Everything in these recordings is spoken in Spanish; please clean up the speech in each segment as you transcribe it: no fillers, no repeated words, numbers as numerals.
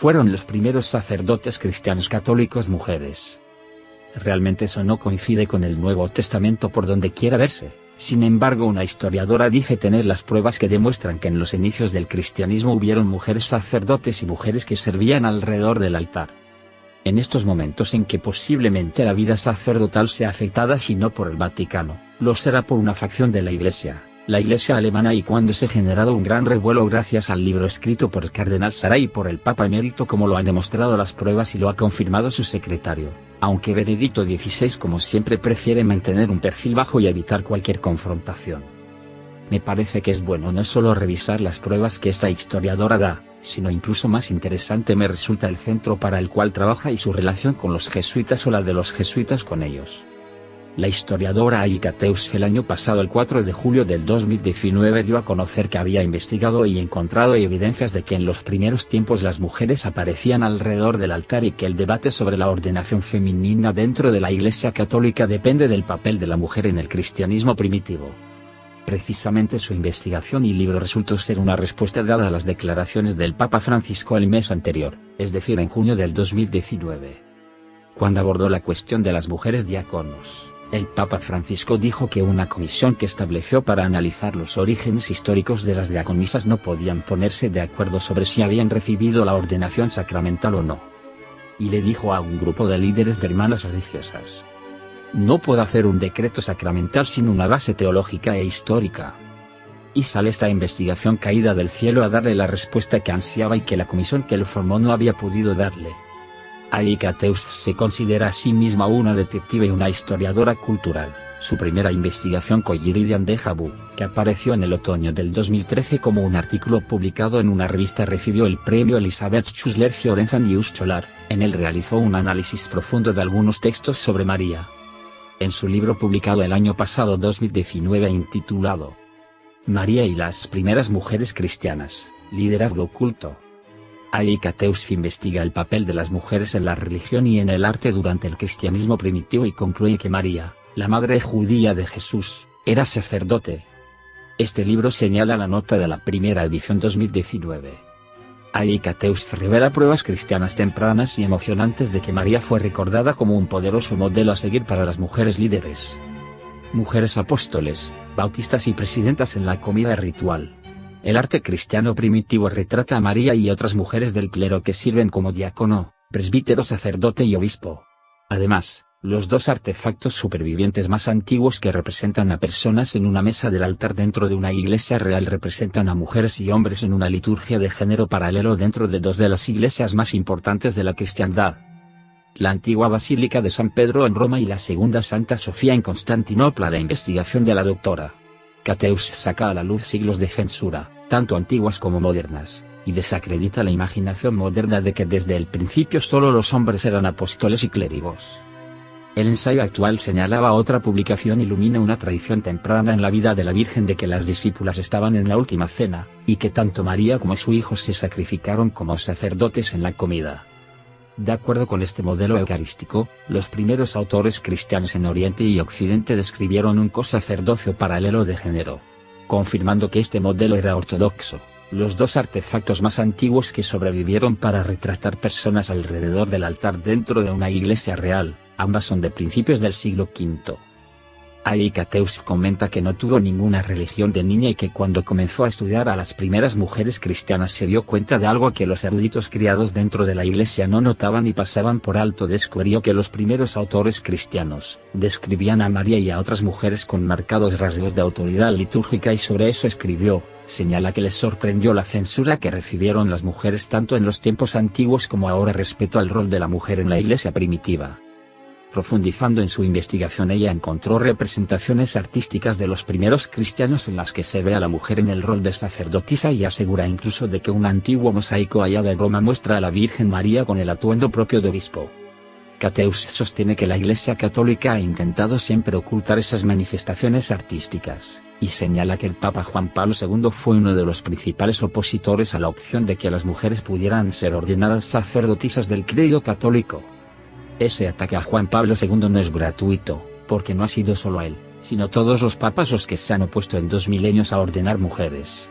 fueron los primeros sacerdotes cristianos católicos mujeres. Realmente eso no coincide con el Nuevo Testamento por donde quiera verse. Sin embargo, una historiadora dice tener las pruebas que demuestran que en los inicios del cristianismo hubieron mujeres sacerdotes y mujeres que servían alrededor del altar. En estos momentos en que posiblemente la vida sacerdotal sea afectada si no por el Vaticano, lo será por una facción de la Iglesia alemana, y cuando se ha generado un gran revuelo gracias al libro escrito por el cardenal Sarah y por el Papa emérito, como lo han demostrado las pruebas y lo ha confirmado su secretario, aunque Benedicto XVI como siempre prefiere mantener un perfil bajo y evitar cualquier confrontación. Me parece que es bueno no solo revisar las pruebas que esta historiadora da, sino incluso más interesante me resulta el centro para el cual trabaja y su relación con los jesuitas o la de los jesuitas con ellos. La historiadora Aika Teusf el año pasado, el 4 de julio del 2019, dio a conocer que había investigado y encontrado evidencias de que en los primeros tiempos las mujeres aparecían alrededor del altar y que el debate sobre la ordenación femenina dentro de la Iglesia Católica depende del papel de la mujer en el cristianismo primitivo. Precisamente su investigación y libro resultó ser una respuesta dada a las declaraciones del Papa Francisco el mes anterior, es decir, en junio del 2019. Cuando abordó la cuestión de las mujeres diáconos, el Papa Francisco dijo que una comisión que estableció para analizar los orígenes históricos de las diaconisas no podían ponerse de acuerdo sobre si habían recibido la ordenación sacramental o no. Y le dijo a un grupo de líderes de hermanas religiosas: no puedo hacer un decreto sacramental sin una base teológica e histórica. Y sale esta investigación caída del cielo a darle la respuesta que ansiaba y que la comisión que lo formó no había podido darle. Aika Teusf se considera a sí misma una detective y una historiadora cultural. Su primera investigación Colliridian de Jabu, que apareció en el otoño del 2013 como un artículo publicado en una revista, recibió el premio Elisabeth Schussler Fiorenza News Scholar. En él realizó un análisis profundo de algunos textos sobre María. En su libro publicado el año pasado 2019 intitulado María y las primeras mujeres cristianas, liderazgo oculto, Aika Teusf investiga el papel de las mujeres en la religión y en el arte durante el cristianismo primitivo y concluye que María, la madre judía de Jesús, era sacerdote. Este libro señala la nota de la primera edición 2019. Aika Teusf revela pruebas cristianas tempranas y emocionantes de que María fue recordada como un poderoso modelo a seguir para las mujeres líderes. Mujeres apóstoles, bautistas y presidentas en la comida ritual. El arte cristiano primitivo retrata a María y otras mujeres del clero que sirven como diácono, presbítero, sacerdote y obispo. Además, los dos artefactos supervivientes más antiguos que representan a personas en una mesa del altar dentro de una iglesia real representan a mujeres y hombres en una liturgia de género paralelo dentro de dos de las iglesias más importantes de la cristiandad: la antigua Basílica de San Pedro en Roma y la segunda Santa Sofía en Constantinopla. La investigación de la doctora Teusf saca a la luz siglos de censura, tanto antiguas como modernas, y desacredita la imaginación moderna de que desde el principio solo los hombres eran apóstoles y clérigos. El ensayo actual señalaba otra publicación ilumina una tradición temprana en la vida de la Virgen de que las discípulas estaban en la última cena, y que tanto María como su hijo se sacrificaron como sacerdotes en la comida. De acuerdo con este modelo eucarístico, los primeros autores cristianos en Oriente y Occidente describieron un cosacerdocio paralelo de género. Confirmando que este modelo era ortodoxo, los dos artefactos más antiguos que sobrevivieron para retratar personas alrededor del altar dentro de una iglesia real, ambas son de principios del siglo V. Aika Teusf comenta que no tuvo ninguna religión de niña y que cuando comenzó a estudiar a las primeras mujeres cristianas se dio cuenta de algo que los eruditos criados dentro de la iglesia no notaban y pasaban por alto. Descubrió que los primeros autores cristianos describían a María y a otras mujeres con marcados rasgos de autoridad litúrgica y sobre eso escribió. Señala que les sorprendió la censura que recibieron las mujeres tanto en los tiempos antiguos como ahora respecto al rol de la mujer en la iglesia primitiva. Profundizando en su investigación, ella encontró representaciones artísticas de los primeros cristianos en las que se ve a la mujer en el rol de sacerdotisa y asegura incluso de que un antiguo mosaico hallado en Roma muestra a la Virgen María con el atuendo propio de obispo. Teusf sostiene que la Iglesia Católica ha intentado siempre ocultar esas manifestaciones artísticas, y señala que el Papa Juan Pablo II fue uno de los principales opositores a la opción de que las mujeres pudieran ser ordenadas sacerdotisas del credo católico. Ese ataque a Juan Pablo II no es gratuito, porque no ha sido solo él, sino todos los papas los que se han opuesto en 2 milenios a ordenar mujeres.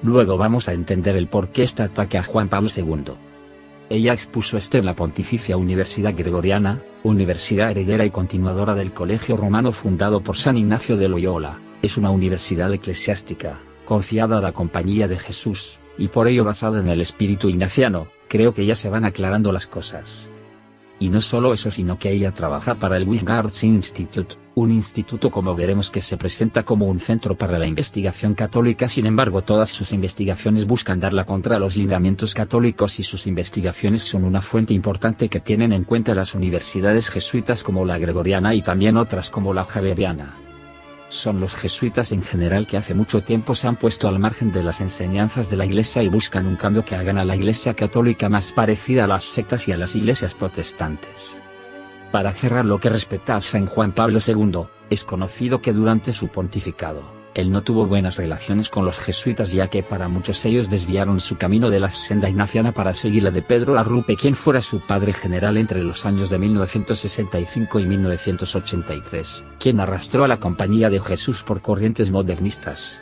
Luego vamos a entender el por qué este ataque a Juan Pablo II. Ella expuso esto en la Pontificia Universidad Gregoriana, universidad heredera y continuadora del Colegio Romano fundado por San Ignacio de Loyola. Es una universidad eclesiástica, confiada a la Compañía de Jesús, y por ello basada en el espíritu ignaciano. Creo que ya se van aclarando las cosas. Y no solo eso, sino que ella trabaja para el Wingard's Institute, un instituto como veremos que se presenta como un centro para la investigación católica. Sin embargo, todas sus investigaciones buscan darla contra los lineamientos católicos y sus investigaciones son una fuente importante que tienen en cuenta las universidades jesuitas como la Gregoriana y también otras como la Javeriana. Son los jesuitas en general que hace mucho tiempo se han puesto al margen de las enseñanzas de la Iglesia y buscan un cambio que hagan a la Iglesia católica más parecida a las sectas y a las iglesias protestantes. Para cerrar lo que respecta a San Juan Pablo II, es conocido que durante su pontificado, él no tuvo buenas relaciones con los jesuitas ya que para muchos ellos desviaron su camino de la senda ignaciana para seguir la de Pedro Larrupe, quien fuera su padre general entre los años de 1965 y 1983, quien arrastró a la Compañía de Jesús por corrientes modernistas.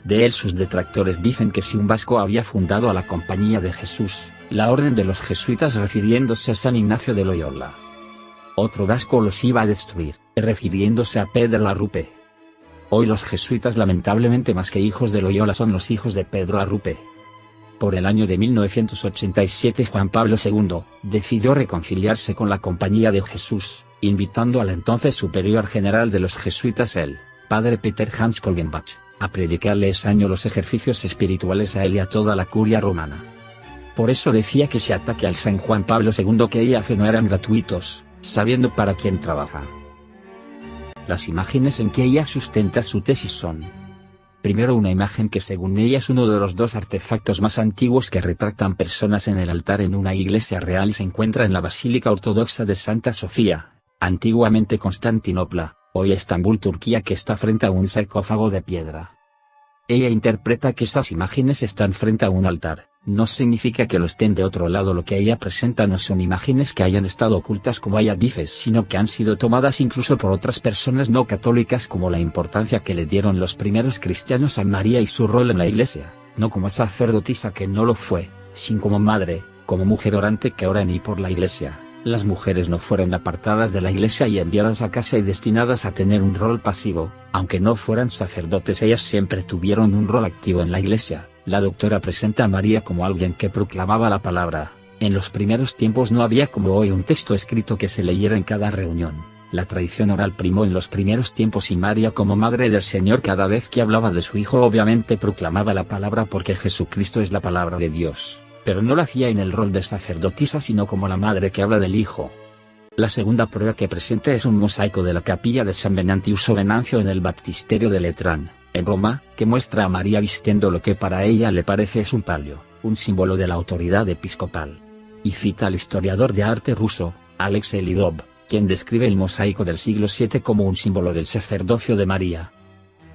De él sus detractores dicen que si un vasco había fundado a la Compañía de Jesús, la orden de los jesuitas refiriéndose a San Ignacio de Loyola. Otro vasco los iba a destruir, refiriéndose a Pedro Larrupe. Hoy los jesuitas lamentablemente más que hijos de Loyola son los hijos de Pedro Larrupe. Por el año de 1987 Juan Pablo II decidió reconciliarse con la Compañía de Jesús, invitando al entonces superior general de los jesuitas, el padre Peter Hans Kolbenbach, a predicarle ese año los ejercicios espirituales a él y a toda la curia romana. Por eso decía que ese ataque al San Juan Pablo II que ella hace no eran gratuitos, sabiendo para quién trabaja. Las imágenes en que ella sustenta su tesis son: primero, una imagen que según ella es uno de los dos artefactos más antiguos que retratan personas en el altar en una iglesia real y se encuentra en la Basílica Ortodoxa de Santa Sofía, antiguamente Constantinopla, hoy Estambul, Turquía, que está frente a un sarcófago de piedra. Ella interpreta que esas imágenes están frente a un altar. No significa que lo estén de otro lado. Lo que ella presenta no son imágenes que hayan estado ocultas como ella dice, sino que han sido tomadas incluso por otras personas no católicas, como la importancia que le dieron los primeros cristianos a María y su rol en la iglesia, no como sacerdotisa que no lo fue, sino como madre, como mujer orante que ora en y por la iglesia. Las mujeres no fueron apartadas de la iglesia y enviadas a casa y destinadas a tener un rol pasivo, aunque no fueran sacerdotes, ellas siempre tuvieron un rol activo en la iglesia. La doctora presenta a María como alguien que proclamaba la palabra. En los primeros tiempos no había como hoy un texto escrito que se leyera en cada reunión. La tradición oral primó en los primeros tiempos y María como Madre del Señor cada vez que hablaba de su Hijo obviamente proclamaba la palabra porque Jesucristo es la palabra de Dios, pero no lo hacía en el rol de sacerdotisa sino como la madre que habla del Hijo. La segunda prueba que presenta es un mosaico de la capilla de San Venantiuso Venancio en el baptisterio de Letrán, en Roma, que muestra a María vistiendo lo que para ella le parece es un palio, un símbolo de la autoridad episcopal. Y cita al historiador de arte ruso, Alexei Lidov, quien describe el mosaico del siglo VII como un símbolo del sacerdocio de María.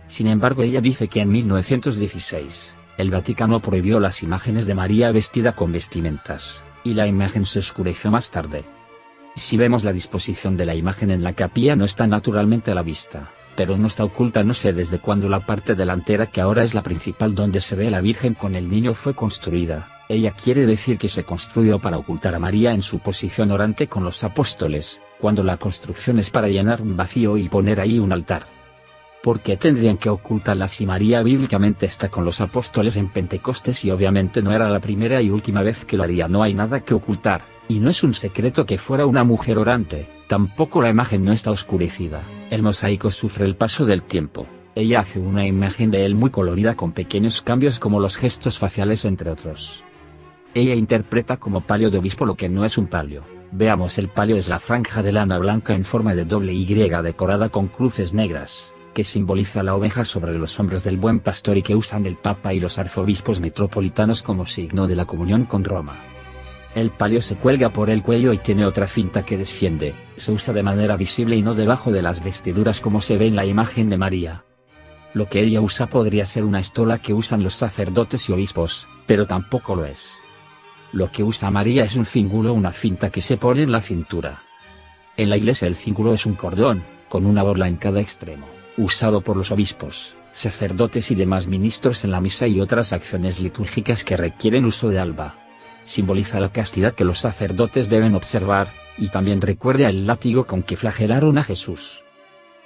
Sin embargo, ella dice que en 1916, el Vaticano prohibió las imágenes de María vestida con vestimentas, y la imagen se oscureció más tarde. Si vemos la disposición de la imagen en la capilla no está naturalmente a la vista, pero no está oculta. No sé desde cuándo la parte delantera, que ahora es la principal donde se ve a la Virgen con el niño, fue construida. Ella quiere decir que se construyó para ocultar a María en su posición orante con los apóstoles, cuando la construcción es para llenar un vacío y poner ahí un altar. ¿Por qué tendrían que ocultarla si María bíblicamente está con los apóstoles en Pentecostés y obviamente no era la primera y última vez que lo haría? No hay nada que ocultar, y no es un secreto que fuera una mujer orante. Tampoco la imagen no está oscurecida. El mosaico sufre el paso del tiempo. Ella hace una imagen de él muy colorida con pequeños cambios como los gestos faciales entre otros. Ella interpreta como palio de obispo lo que no es un palio. Veamos, el palio es la franja de lana blanca en forma de doble Y decorada con cruces negras, que simboliza la oveja sobre los hombros del buen pastor y que usan el Papa y los arzobispos metropolitanos como signo de la comunión con Roma. El palio se cuelga por el cuello y tiene otra cinta que desciende, se usa de manera visible y no debajo de las vestiduras como se ve en la imagen de María. Lo que ella usa podría ser una estola que usan los sacerdotes y obispos, pero tampoco lo es. Lo que usa María es un cíngulo, una cinta que se pone en la cintura. En la iglesia el cíngulo es un cordón, con una borla en cada extremo, usado por los obispos, sacerdotes y demás ministros en la misa y otras acciones litúrgicas que requieren uso de alba. simboliza la castidad que los sacerdotes deben observar, y también recuerda el látigo con que flagelaron a Jesús.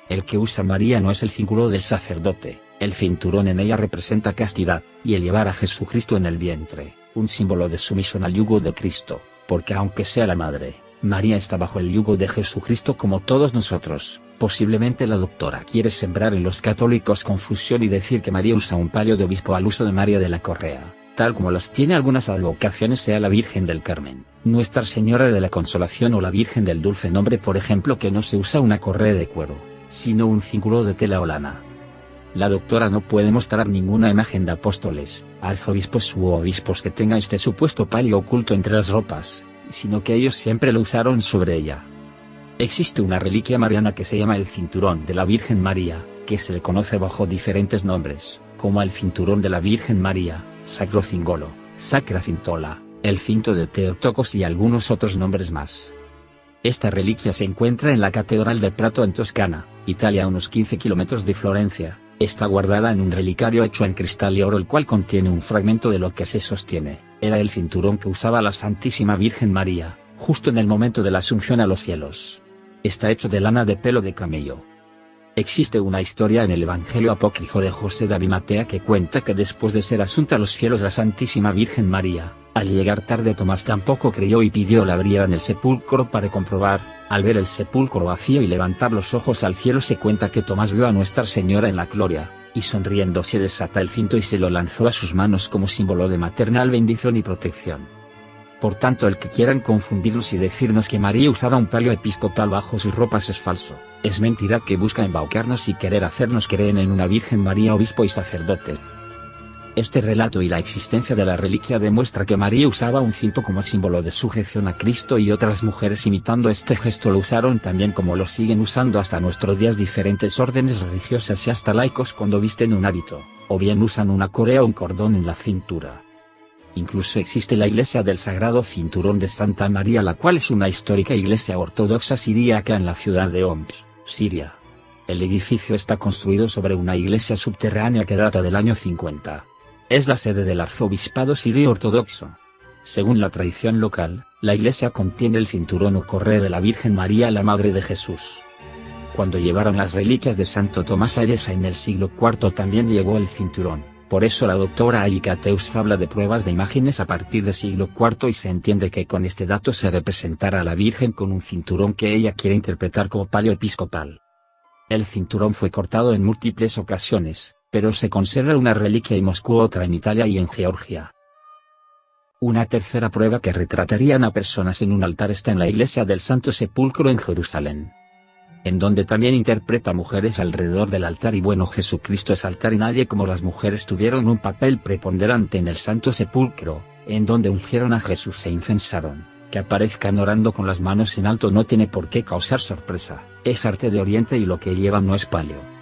El que usa María no es el cíngulo del sacerdote, el cinturón en ella representa castidad, y el llevar a Jesucristo en el vientre, un símbolo de sumisión al yugo de Cristo, porque aunque sea la madre, María está bajo el yugo de Jesucristo como todos nosotros. Posiblemente la doctora quiere sembrar en los católicos confusión y decir que María usa un palio de obispo al uso de María de la Correa, tal como las tiene algunas advocaciones, sea la Virgen del Carmen, Nuestra Señora de la Consolación o la Virgen del Dulce Nombre, por ejemplo, que no se usa una correa de cuero, sino un cíngulo de tela o lana. La doctora no puede mostrar ninguna imagen de apóstoles, arzobispos u obispos que tenga este supuesto palio oculto entre las ropas, sino que ellos siempre lo usaron sobre ella. Existe una reliquia mariana que se llama el cinturón de la Virgen María, que se le conoce bajo diferentes nombres, como el cinturón de la Virgen María, Sacro Cingolo, Sacra Cintola, el cinto de Teotocos y algunos otros nombres más. Esta reliquia se encuentra en la Catedral de Prato en Toscana, Italia, a unos 15 kilómetros de Florencia. Está guardada en un relicario hecho en cristal y oro, el cual contiene un fragmento de lo que se sostiene era el cinturón que usaba la Santísima Virgen María, justo en el momento de la asunción a los cielos. Está hecho de lana de pelo de camello. Existe una historia en el Evangelio apócrifo de José de Arimatea que cuenta que después de ser asunta a los cielos la Santísima Virgen María, al llegar tarde Tomás tampoco creyó y pidió le abrieran el sepulcro para comprobar. Al ver el sepulcro vacío y levantar los ojos al cielo, se cuenta que Tomás vio a Nuestra Señora en la gloria, y sonriendo se desata el cinto y se lo lanzó a sus manos como símbolo de maternal bendición y protección. Por tanto, el que quieran confundirnos y decirnos que María usaba un palio episcopal bajo sus ropas es falso, es mentira que busca embaucarnos y querer hacernos creer en una Virgen María obispo y sacerdote. Este relato y la existencia de la reliquia demuestra que María usaba un cinto como símbolo de sujeción a Cristo, y otras mujeres imitando este gesto lo usaron también, como lo siguen usando hasta nuestros días diferentes órdenes religiosas y hasta laicos cuando visten un hábito, o bien usan una correa o un cordón en la cintura. Incluso existe la iglesia del Sagrado Cinturón de Santa María, la cual es una histórica iglesia ortodoxa siríaca en la ciudad de Homs, Siria. El edificio está construido sobre una iglesia subterránea que data del año 50. Es la sede del arzobispado sirio ortodoxo. Según la tradición local, la iglesia contiene el cinturón o correa de la Virgen María, la Madre de Jesús. Cuando llevaron las reliquias de Santo Tomás a Edesa en el siglo IV también llegó el cinturón, por eso la doctora Aikateus habla de pruebas de imágenes a partir del siglo IV, y se entiende que con este dato se representará a la Virgen con un cinturón que ella quiere interpretar como palio episcopal. El cinturón fue cortado en múltiples ocasiones, pero se conserva una reliquia en Moscú, otra en Italia y en Georgia. Una tercera prueba que retratarían a personas en un altar está en la iglesia del Santo Sepulcro en Jerusalén, en donde también interpreta mujeres alrededor del altar, y bueno, Jesucristo es altar y nadie como las mujeres tuvieron un papel preponderante en el Santo Sepulcro, en donde ungieron a Jesús e incensaron. Que aparezcan orando con las manos en alto no tiene por qué causar sorpresa, es arte de Oriente y lo que llevan no es palio.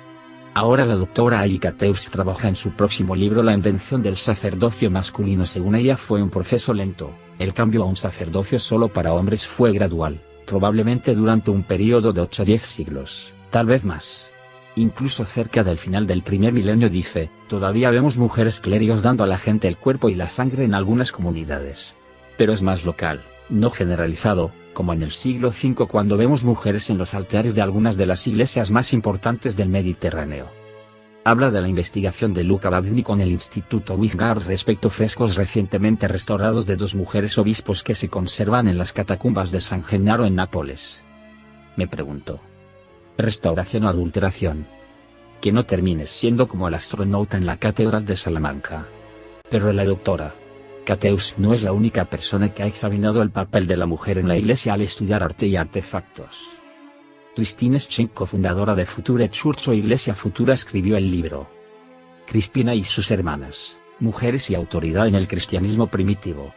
Ahora la doctora Aikateus trabaja en su próximo libro La invención del sacerdocio masculino. Según ella fue un proceso lento, el cambio a un sacerdocio solo para hombres fue gradual, probablemente durante un periodo de 8 a 10 siglos, tal vez más. Incluso cerca del final del primer milenio, dice, todavía vemos mujeres clérigos dando a la gente el cuerpo y la sangre en algunas comunidades. Pero es más local, no generalizado, como en el siglo V cuando vemos mujeres en los altares de algunas de las iglesias más importantes del Mediterráneo. Habla de la investigación de Luca Badini con el Instituto Wingard respecto a frescos recientemente restaurados de 2 mujeres obispos que se conservan en las catacumbas de San Gennaro en Nápoles. Me pregunto. ¿Restauración o adulteración? Que no termines siendo como el astronauta en la Catedral de Salamanca. Pero la doctora Aikateus no es la única persona que ha examinado el papel de la mujer en la iglesia al estudiar arte y artefactos. Christine Schenko, fundadora de Future Church o Iglesia Futura, escribió el libro Crispina y sus hermanas, mujeres y autoridad en el cristianismo primitivo.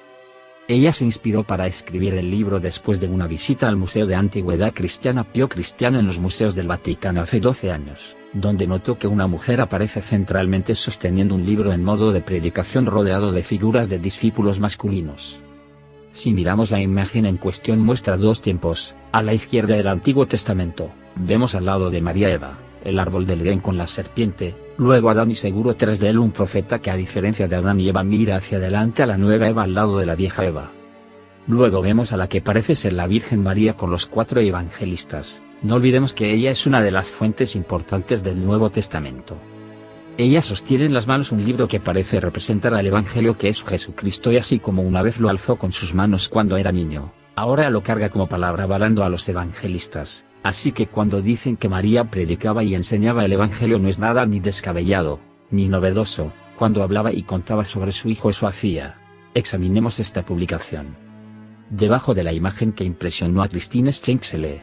Ella se inspiró para escribir el libro después de una visita al Museo de Antigüedad Cristiana Pío Cristiano en los museos del Vaticano hace 12 años, donde notó que una mujer aparece centralmente sosteniendo un libro en modo de predicación rodeado de figuras de discípulos masculinos. Si miramos la imagen en cuestión, muestra 2 tiempos. A la izquierda del Antiguo Testamento, vemos al lado de María Eva, el árbol del Edén con la serpiente, luego Adán y seguro tras de él un profeta que a diferencia de Adán y Eva mira hacia adelante a la nueva Eva al lado de la vieja Eva. Luego vemos a la que parece ser la Virgen María con los 4 evangelistas, no olvidemos que ella es una de las fuentes importantes del Nuevo Testamento. Ella sostiene en las manos un libro que parece representar al Evangelio que es Jesucristo y así como una vez lo alzó con sus manos cuando era niño, ahora lo carga como palabra avalando a los evangelistas, así que cuando dicen que María predicaba y enseñaba el Evangelio no es nada ni descabellado, ni novedoso, cuando hablaba y contaba sobre su hijo eso hacía. Examinemos esta publicación. Debajo de la imagen que impresionó a Christine Schenck se lee: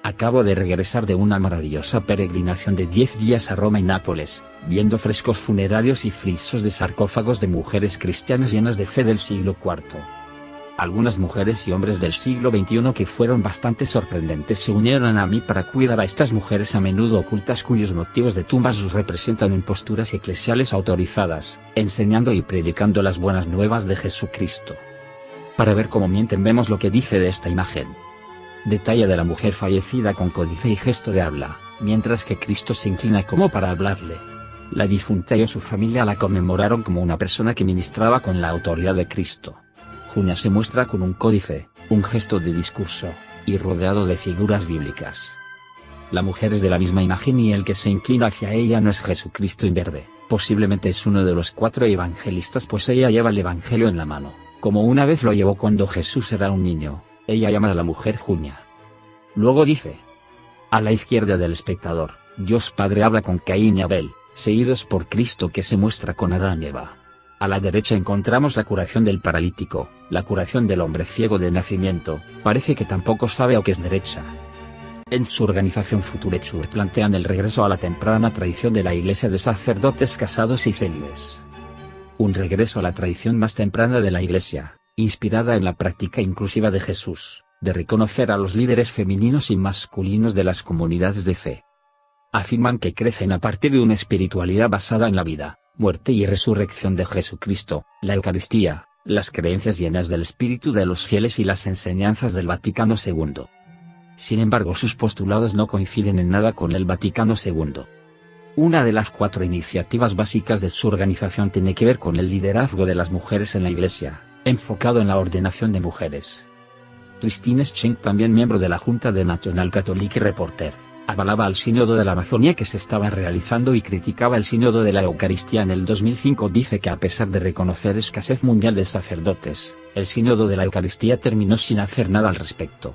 acabo de regresar de una maravillosa peregrinación de 10 días a Roma y Nápoles, viendo frescos funerarios y frisos de sarcófagos de mujeres cristianas llenas de fe del siglo IV. Algunas mujeres y hombres del siglo XXI que fueron bastante sorprendentes se unieron a mí para cuidar a estas mujeres a menudo ocultas cuyos motivos de tumbas los representan en posturas eclesiales autorizadas, enseñando y predicando las buenas nuevas de Jesucristo. Para ver cómo mienten vemos lo que dice de esta imagen. Detalle de la mujer fallecida con códice y gesto de habla, mientras que Cristo se inclina como para hablarle. La difunta y su familia la conmemoraron como una persona que ministraba con la autoridad de Cristo. Junia se muestra con un códice, un gesto de discurso, y rodeado de figuras bíblicas. La mujer es de la misma imagen y el que se inclina hacia ella no es Jesucristo imberbe, posiblemente es uno de los 4 evangelistas pues ella lleva el Evangelio en la mano, como una vez lo llevó cuando Jesús era un niño. Ella llama a la mujer Junia. Luego dice: a la izquierda del espectador, Dios Padre habla con Caín y Abel, seguidos por Cristo que se muestra con Adán y Eva. A la derecha encontramos la curación del paralítico, la curación del hombre ciego de nacimiento, parece que tampoco sabe a qué es derecha. En su organización Future Church plantean el regreso a la temprana tradición de la Iglesia de sacerdotes casados y célibes. Un regreso a la tradición más temprana de la Iglesia, inspirada en la práctica inclusiva de Jesús, de reconocer a los líderes femeninos y masculinos de las comunidades de fe. Afirman que crecen a partir de una espiritualidad basada en la vida, muerte y resurrección de Jesucristo, la Eucaristía, las creencias llenas del espíritu de los fieles y las enseñanzas del Vaticano II. Sin embargo, sus postulados no coinciden en nada con el Vaticano II. Una de las 4 iniciativas básicas de su organización tiene que ver con el liderazgo de las mujeres en la Iglesia, enfocado en la ordenación de mujeres. Christine Schenck, también miembro de la Junta de National Catholic y reporter, avalaba al Sínodo de la Amazonia que se estaba realizando y criticaba el Sínodo de la Eucaristía en el 2005. Dice que a pesar de reconocer escasez mundial de sacerdotes, el Sínodo de la Eucaristía terminó sin hacer nada al respecto.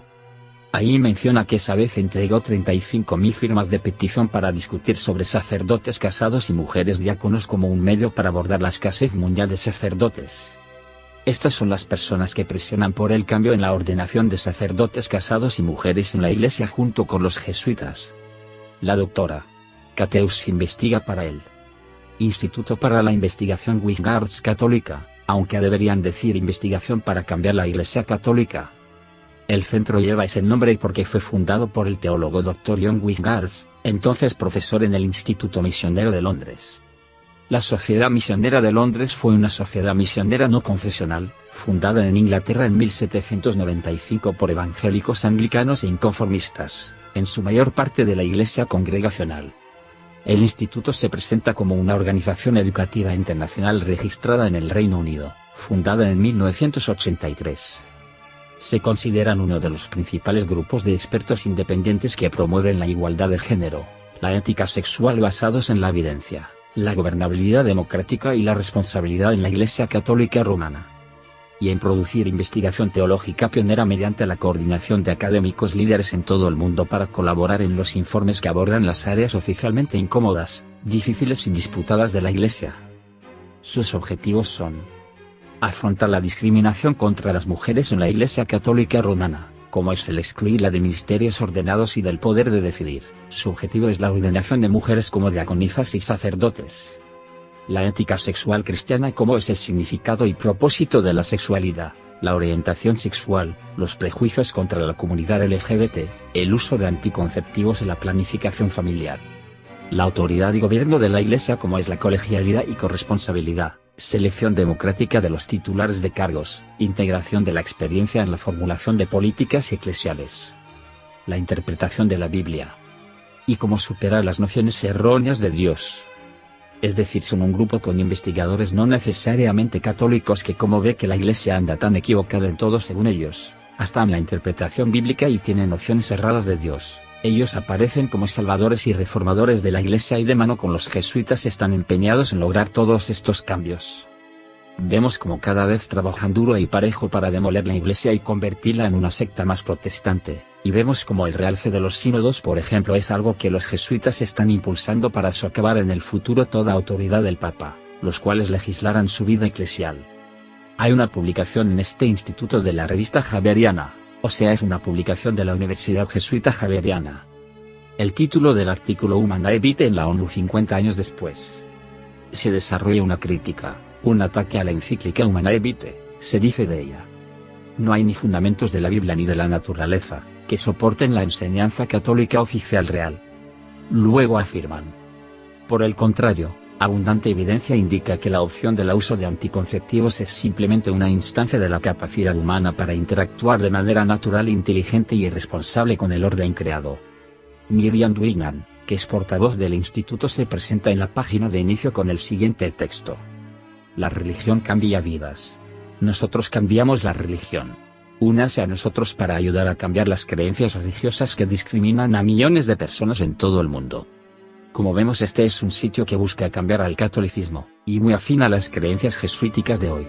Ahí menciona que esa vez entregó 35.000 firmas de petición para discutir sobre sacerdotes casados y mujeres diáconos como un medio para abordar la escasez mundial de sacerdotes. Estas son las personas que presionan por el cambio en la ordenación de sacerdotes casados y mujeres en la Iglesia junto con los jesuitas. La doctora Cateus investiga para el Instituto para la Investigación Wingard's Católica, aunque deberían decir investigación para cambiar la Iglesia Católica. El centro lleva ese nombre porque fue fundado por el teólogo Dr. John Wingard, entonces profesor en el Instituto Misionero de Londres. La Sociedad Misionera de Londres fue una sociedad misionera no confesional, fundada en Inglaterra en 1795 por evangélicos anglicanos e inconformistas, en su mayor parte de la Iglesia congregacional. El instituto se presenta como una organización educativa internacional registrada en el Reino Unido, fundada en 1983. Se consideran uno de los principales grupos de expertos independientes que promueven la igualdad de género, la ética sexual basados en la evidencia, la gobernabilidad democrática y la responsabilidad en la Iglesia Católica Romana. Y en producir investigación teológica pionera mediante la coordinación de académicos líderes en todo el mundo para colaborar en los informes que abordan las áreas oficialmente incómodas, difíciles y disputadas de la Iglesia. Sus objetivos son: afrontar la discriminación contra las mujeres en la Iglesia Católica Romana, como es el excluirla de ministerios ordenados y del poder de decidir. Su objetivo es la ordenación de mujeres como diaconisas y sacerdotes. La ética sexual cristiana, como es el significado y propósito de la sexualidad, la orientación sexual, los prejuicios contra la comunidad LGBT, el uso de anticonceptivos y la planificación familiar. La autoridad y gobierno de la Iglesia, como es la colegialidad y corresponsabilidad, selección democrática de los titulares de cargos, integración de la experiencia en la formulación de políticas eclesiales. La interpretación de la Biblia. y cómo superar las nociones erróneas de Dios. Es decir, son un grupo con investigadores no necesariamente católicos que como ve que la Iglesia anda tan equivocada en todo según ellos, hasta en la interpretación bíblica y tiene nociones erradas de Dios, ellos aparecen como salvadores y reformadores de la Iglesia y de mano con los jesuitas están empeñados en lograr todos estos cambios. Vemos como cada vez trabajan duro y parejo para demoler la Iglesia y convertirla en una secta más protestante, y vemos como el realce de los sínodos por ejemplo es algo que los jesuitas están impulsando para socavar en el futuro toda autoridad del Papa, los cuales legislarán su vida eclesial. Hay una publicación en este instituto de la revista Javeriana, o sea es una publicación de la Universidad Jesuita Javeriana. El título del artículo Humanae Vitae en la ONU 50 años después. Se desarrolla una crítica, un ataque a la encíclica Humanae Vitae, se dice de ella. No hay ni fundamentos de la Biblia ni de la naturaleza, que soporten la enseñanza católica oficial real. Luego afirman. Por el contrario, abundante evidencia indica que la opción del uso de anticonceptivos es simplemente una instancia de la capacidad humana para interactuar de manera natural, inteligente y responsable con el orden creado. Miriam Duignan, que es portavoz del instituto, se presenta en la página de inicio con el siguiente texto. La religión cambia vidas. Nosotros cambiamos la religión. Únase a nosotros para ayudar a cambiar las creencias religiosas que discriminan a millones de personas en todo el mundo. Como vemos, este es un sitio que busca cambiar al catolicismo, y muy afín a las creencias jesuíticas de hoy.